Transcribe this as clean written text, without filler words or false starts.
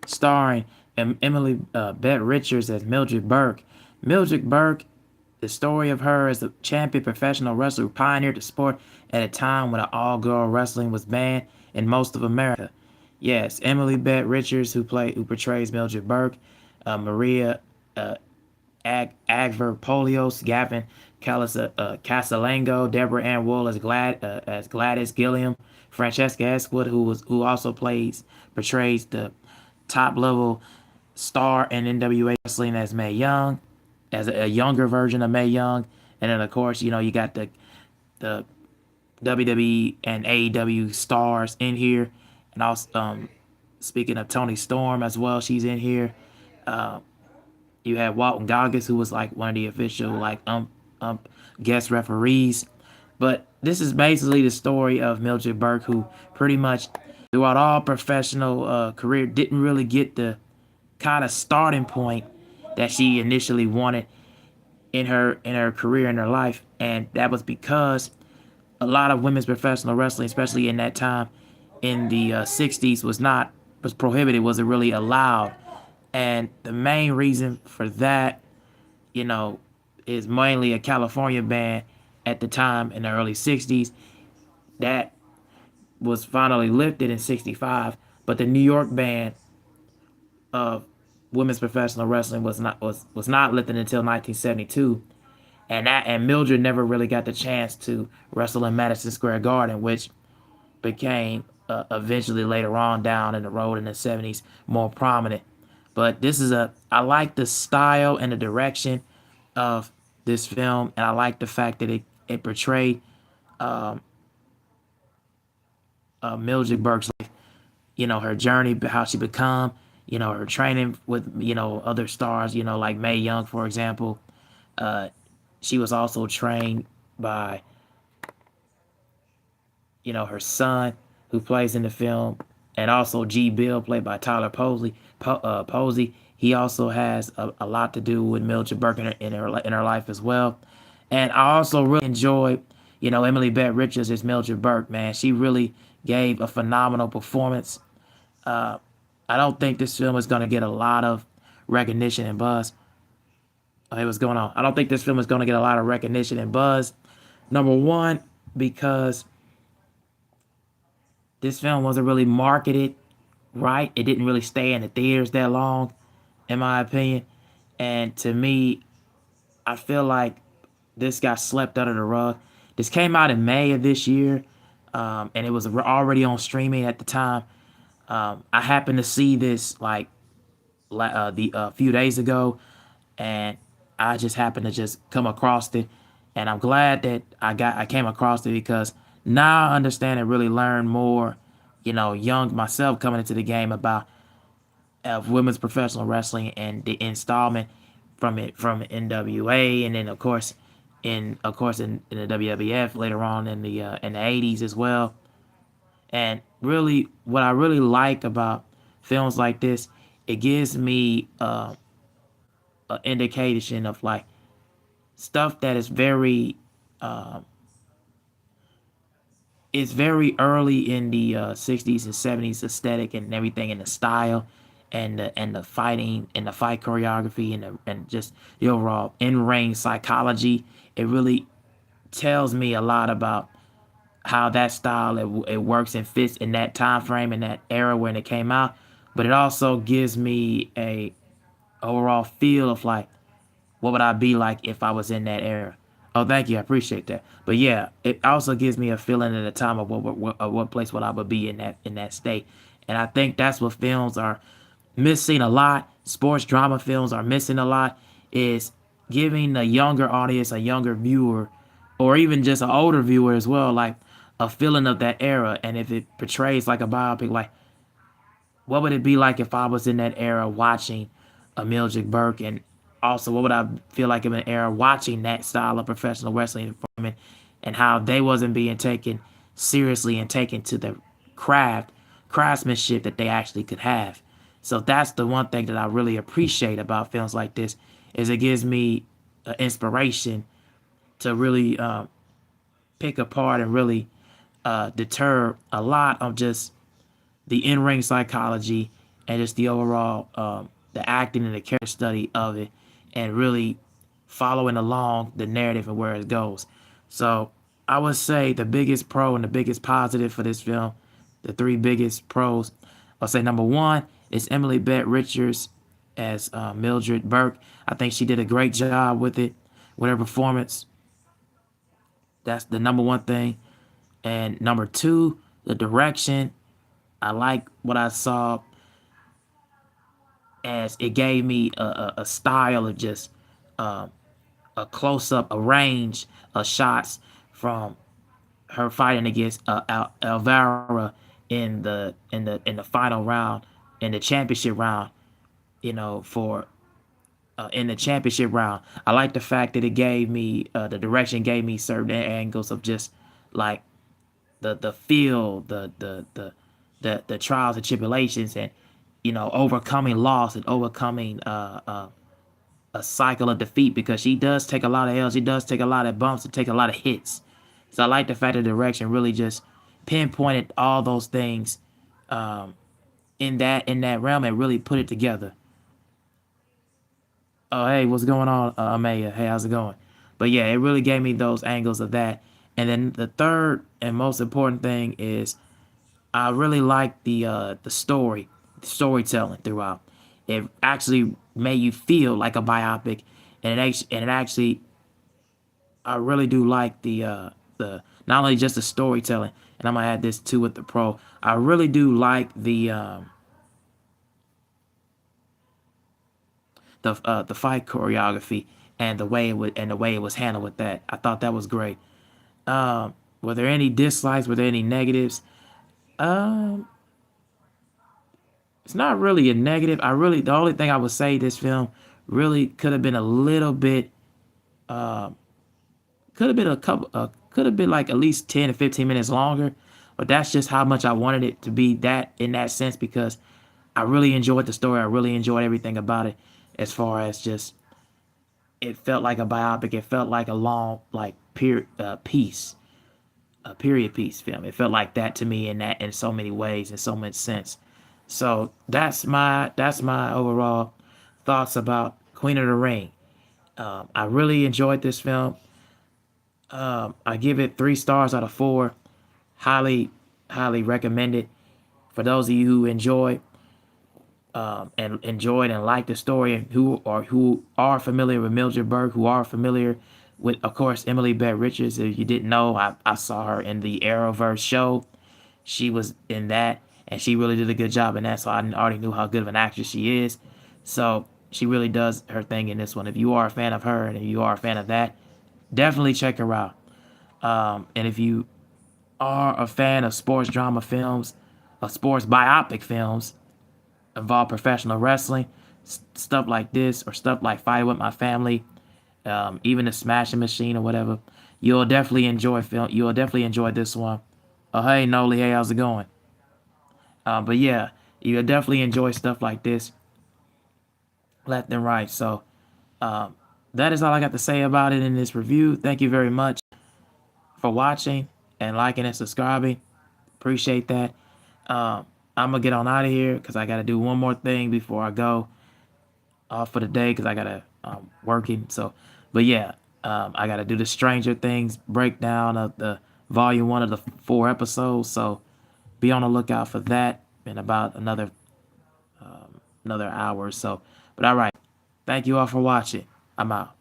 starring Emily Bett Richards as Mildred Burke. Mildred Burke, the story of her as a champion professional wrestler who pioneered the sport at a time when all-girl wrestling was banned in most of America. Yes, Emily Bett Richards, who portrays Mildred Burke, Maria uh, Avgeropoulos, Gavin Casalegno, Deborah Ann Will as Gladys Gilliam, Francesca Eastwood, who also portrays the top level star in NWA wrestling as Mae Young, as a younger version of Mae Young, and then of course you got the WWE and AEW stars in here, and also speaking of Toni Storm as well, she's in here. Uh, you had Walton Goggins, who was like one of the official guest referees. But this is basically the story of Mildred Burke, who pretty much throughout all professional career didn't really get the kind of starting point that she initially wanted in her career, in her life, and that was because a lot of women's professional wrestling, especially in that time in the 60s, was prohibited, wasn't really allowed. And the main reason for that, you know, is mainly a California ban at the time in the early 60s that was finally lifted in 65, but the New York ban of women's professional wrestling was not lifted until 1972. And Mildred never really got the chance to wrestle in Madison Square Garden, which became eventually later on down in the road in the 70s more prominent. But I like the style and the direction of this film, and I like the fact that it portrayed um, Mildred Burke's life, her journey, how she become, her training with, other stars, like Mae Young, for example. Uh, she was also trained by, her son, who plays in the film, and also G. Bill, played by Tyler Posey. He also has a lot to do with Mildred Burke in her life as well. And I also really enjoyed, Emily Bett Richards as Mildred Burke. Man, she really gave a phenomenal performance. Uh, I don't think this film is going to get a lot of recognition and buzz. Hey, what's going on? I don't think this film is going to get a lot of recognition and buzz. Number one, because this film wasn't really marketed right. It didn't really stay in the theaters that long, in my opinion. And to me, I feel like this got swept under the rug. This came out in May of this year, and it was already on streaming at the time. I happened to see this the a few days ago, and I just happened to just come across it, and I'm glad that I came across it, because now I understand and really learn more, young myself coming into the game about women's professional wrestling and the installment from NWA, and then of course in the WWF later on in the 80s as well. And really, what I really like about films like this, it gives me an indication of like stuff that um, is very early in the 60s and 70s aesthetic and everything, and the style and the fighting and the fight choreography and just the overall in-ring psychology. It really tells me a lot about how that style it works and fits in that time frame and that era when it came out. But it also gives me a overall feel of like, what would I be like if I was in that era? Oh, thank you, I appreciate that. But yeah, it also gives me a feeling at the time of what place would I would be in that state. And I think that's what films are missing a lot. Sports drama films are missing a lot, is giving a younger audience, a younger viewer, or even just an older viewer as well, like a feeling of that era. And if it portrays like a biopic, like what would it be like if I was in that era watching a Mildred Burke, and also what would I feel like in an era watching that style of professional wrestling environment, and how they wasn't being taken seriously and taken to the craftsmanship that they actually could have. So that's the one thing that I really appreciate about films like this, is it gives me inspiration to really pick apart and really deter a lot of just the in-ring psychology and just the overall the acting and the character study of it, and really following along the narrative and where it goes. So I would say the biggest pro and the biggest positive for this film, the three biggest pros, I'll say number one is Emily Bett Richards as Mildred Burke. I think she did a great job with it, with her performance. That's the number one thing. And number two, the direction. I like what I saw, as it gave me a style of just a close up, a range of shots from her fighting against Alvaro in the final round, in the championship round. For in the championship round, I like the fact that it gave me the direction gave me certain angles of just like the feel, the trials and tribulations, and overcoming loss and overcoming a cycle of defeat, because she does take a lot of L's, she does take a lot of bumps and take a lot of hits. So I like the fact that the direction really just pinpointed all those things in that realm and really put it together. Oh, hey, what's going on, Amaya? Hey, how's it going? But yeah, it really gave me those angles of that. And then the third and most important thing is I really like the storytelling throughout. It actually made you feel like a biopic, and it actually I really do like the not only just the storytelling, and I'm gonna add this too with the pro. I really do like the fight choreography and the way it was handled with that. I thought that was great. Were there any dislikes? Were there any negatives? Um, it's not really a negative. The only thing I would say, this film really could have been a little bit, could have been a couple, could have been like at least 10 to 15 minutes longer. But that's just how much I wanted it to be, that in that sense, because I really enjoyed the story. I really enjoyed everything about it, as far as just it felt like a biopic. It felt like a long, like piece, a period piece film. It felt like that to me, in so many ways, in so much sense. So that's my overall thoughts about Queen of the Ring. I really enjoyed this film. I give it 3 stars out of 4. Highly, highly recommended for those of you who enjoyed and liked the story, and who are familiar with Mildred Burke, who are familiar with, of course, Emily Bett Richards. If you didn't know, I saw her in the Arrowverse show. She was in that, and she really did a good job in that. So I already knew how good of an actress she is. So she really does her thing in this one. If you are a fan of her and if you are a fan of that, definitely check her out. And if you are a fan of sports drama films, of sports biopic films, involve professional wrestling, stuff like this, or stuff like Fight with My Family, even the Smashing Machine or whatever, you'll definitely enjoy film. You'll definitely enjoy this one. Oh, hey, Noli, hey, how's it going? But yeah, you'll definitely enjoy stuff like this, left and right. So that is all I got to say about it in this review. Thank you very much for watching and liking and subscribing. Appreciate that. I'm gonna get on out of here because I gotta do one more thing before I go off for the day, because I gotta working. So, but yeah, I gotta do the Stranger Things breakdown of the volume 1 of the 4 episodes. So be on the lookout for that in about another hour or so. But all right, thank you all for watching. I'm out.